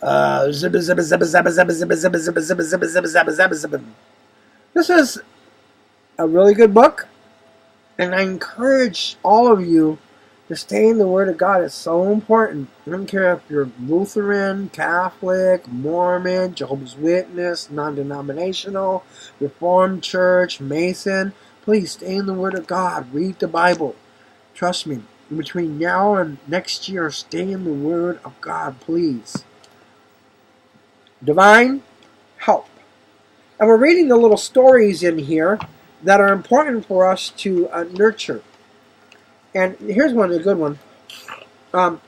Zibba, zibba, zibba, zibba, zibba, zibba, zibba, zibba, zibba, zibba, zibba, zibba, zibba, zibba. This is a really good book, and I encourage all of you to stay in the Word of God. It's so important. I don't care if you're Lutheran, Catholic, Mormon, Jehovah's Witness, non-denominational, Reformed Church, Mason. Please stay in the Word of God. Read the Bible. Trust me. Between now and next year, stay in the Word of God, please. Divine help. And we're reading the little stories in here that are important for us to nurture. And here's one, a good one. Heaven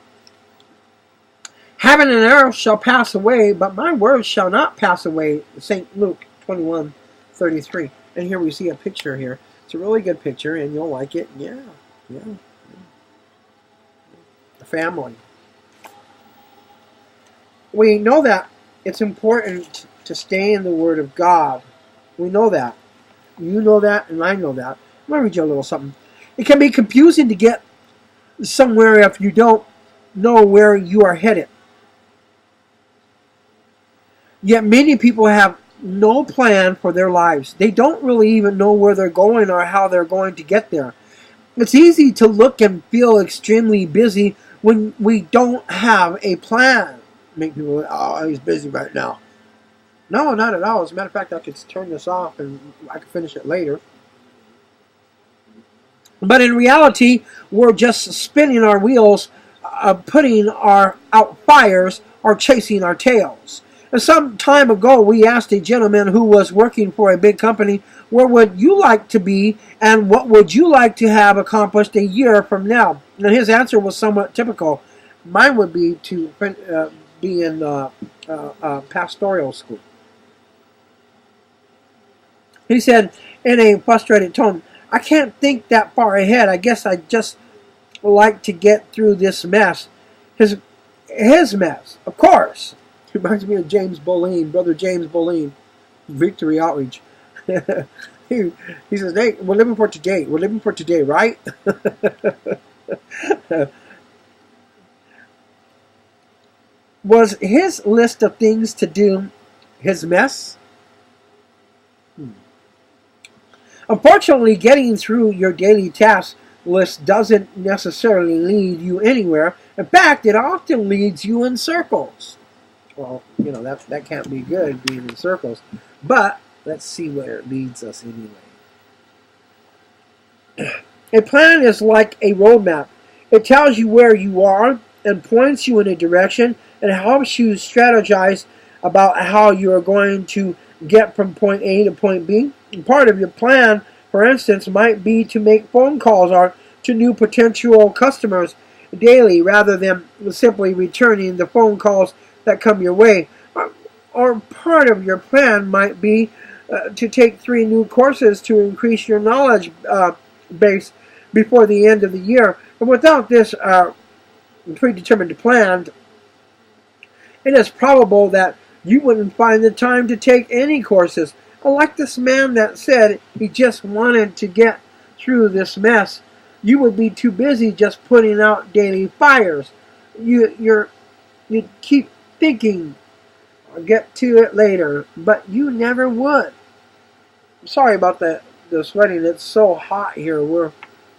and earth shall pass away, but my words shall not pass away. St. Luke 21:33. And here we see a picture here. It's a really good picture, and you'll like it. Yeah. The family. We know that it's important to stay in the Word of God. We know that. You know that, and I know that. I'm going to read you a little something. It can be confusing to get somewhere if you don't know where you are headed. Yet many people have no plan for their lives. They don't really even know where they're going or how they're going to get there. It's easy to look and feel extremely busy when we don't have a plan. Make people, oh, he's busy right now. No, not at all. As a matter of fact, I could turn this off and I could finish it later. But in reality, we're just spinning our wheels, putting out fires, or chasing our tails. And some time ago, we asked a gentleman who was working for a big company, where would you like to be and what would you like to have accomplished a year from now? And his answer was somewhat typical. Mine would be to be in pastoral school. He said in a frustrated tone, I can't think that far ahead. I guess I just like to get through this mess. His mess, of course. He reminds me of James Boleen, Brother James Boleen, Victory Outreach. he says, hey, we're living for today. We're living for today, right? Was his list of things to do his mess? Unfortunately, getting through your daily task list doesn't necessarily lead you anywhere. In fact, it often leads you in circles. Well, you know, that can't be good, being in circles. But let's see where it leads us anyway. A plan is like a roadmap. It tells you where you are and points you in a direction and helps you strategize about how you are going to get from point A to point B. And part of your plan, for instance, might be to make phone calls or to new potential customers daily rather than simply returning the phone calls that come your way. Or part of your plan might be to take 3 new courses to increase your knowledge base before the end of the year. And without this predetermined plan, it is probable that you wouldn't find the time to take any courses. Like this man that said he just wanted to get through this mess. You would be too busy just putting out daily fires. You keep thinking, I'll get to it later, but you never would. I'm sorry about the sweating. It's so hot here.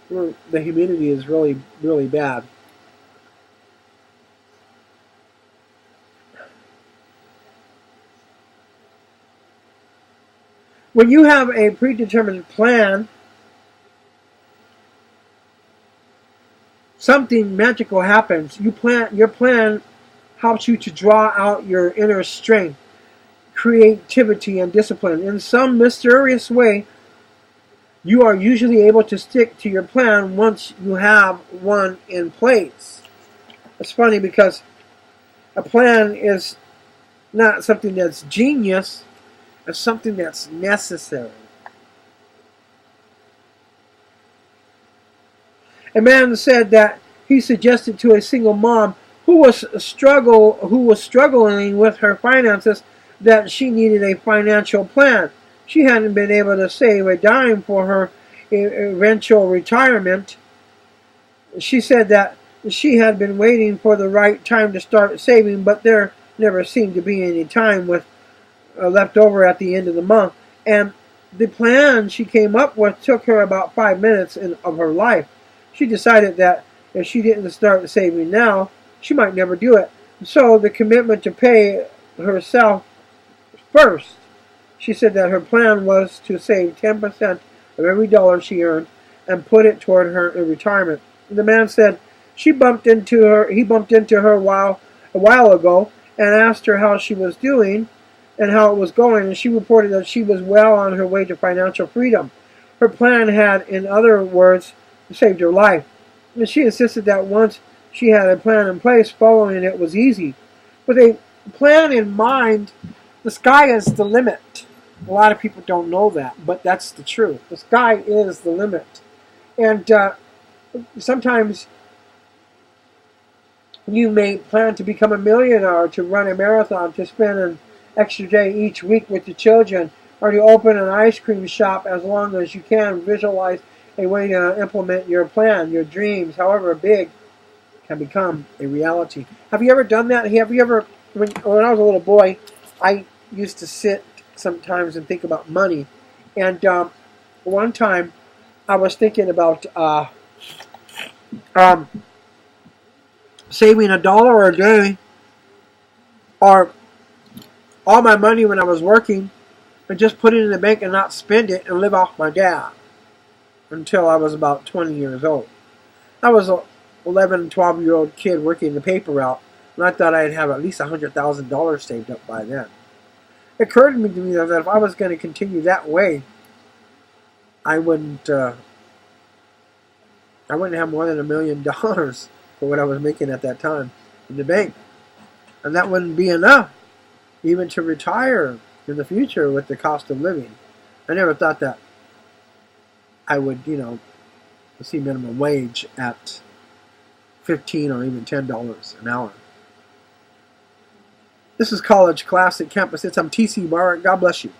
The humidity is really, really bad. When you have a predetermined plan, something magical happens. Your plan helps you to draw out your inner strength, creativity, and discipline. In some mysterious way, you are usually able to stick to your plan once you have one in place. It's funny because a plan is not something that's genius. It's something that's necessary. A man said that he suggested to a single mom who was struggling with her finances that she needed a financial plan. She hadn't been able to save a dime for her eventual retirement. She said that she had been waiting for the right time to start saving, but there never seemed to be any time with left over at the end of the month. And the plan she came up with took her about 5 minutes of her life. She decided that if she didn't start saving now, she might never do it. So the commitment to pay herself first. She said that her plan was to save 10% of every dollar she earned and put it toward her in retirement. The man said he bumped into her a while ago and asked her how she was doing and how it was going, and she reported that she was well on her way to financial freedom. Her plan had, in other words, saved her life. And she insisted that once she had a plan in place, following it was easy. With a plan in mind, the sky is the limit. A lot of people don't know that, but that's the truth. The sky is the limit. And sometimes you may plan to become a millionaire, to run a marathon, to spend an extra day each week with your children, or to open an ice cream shop. As long as you can visualize a way to implement your plan, your dreams, however big, can become a reality. Have you ever done that? Have you ever, when I was a little boy, I used to sit sometimes and think about money. And one time I was thinking about saving $1 a day, or all my money when I was working, and just put it in the bank and not spend it and live off my dad until I was about 20 years old. I was an 11, 12-year-old kid working the paper route, and I thought I'd have at least $100,000 saved up by then. It occurred to me that if I was going to continue that way, I wouldn't have more than $1 million for what I was making at that time in the bank. And that wouldn't be enough even to retire in the future with the cost of living. I never thought that I would, see minimum wage at $15 or even $10 an hour. This is College Classic Campus Hits. I'm TC Barrett. God bless you.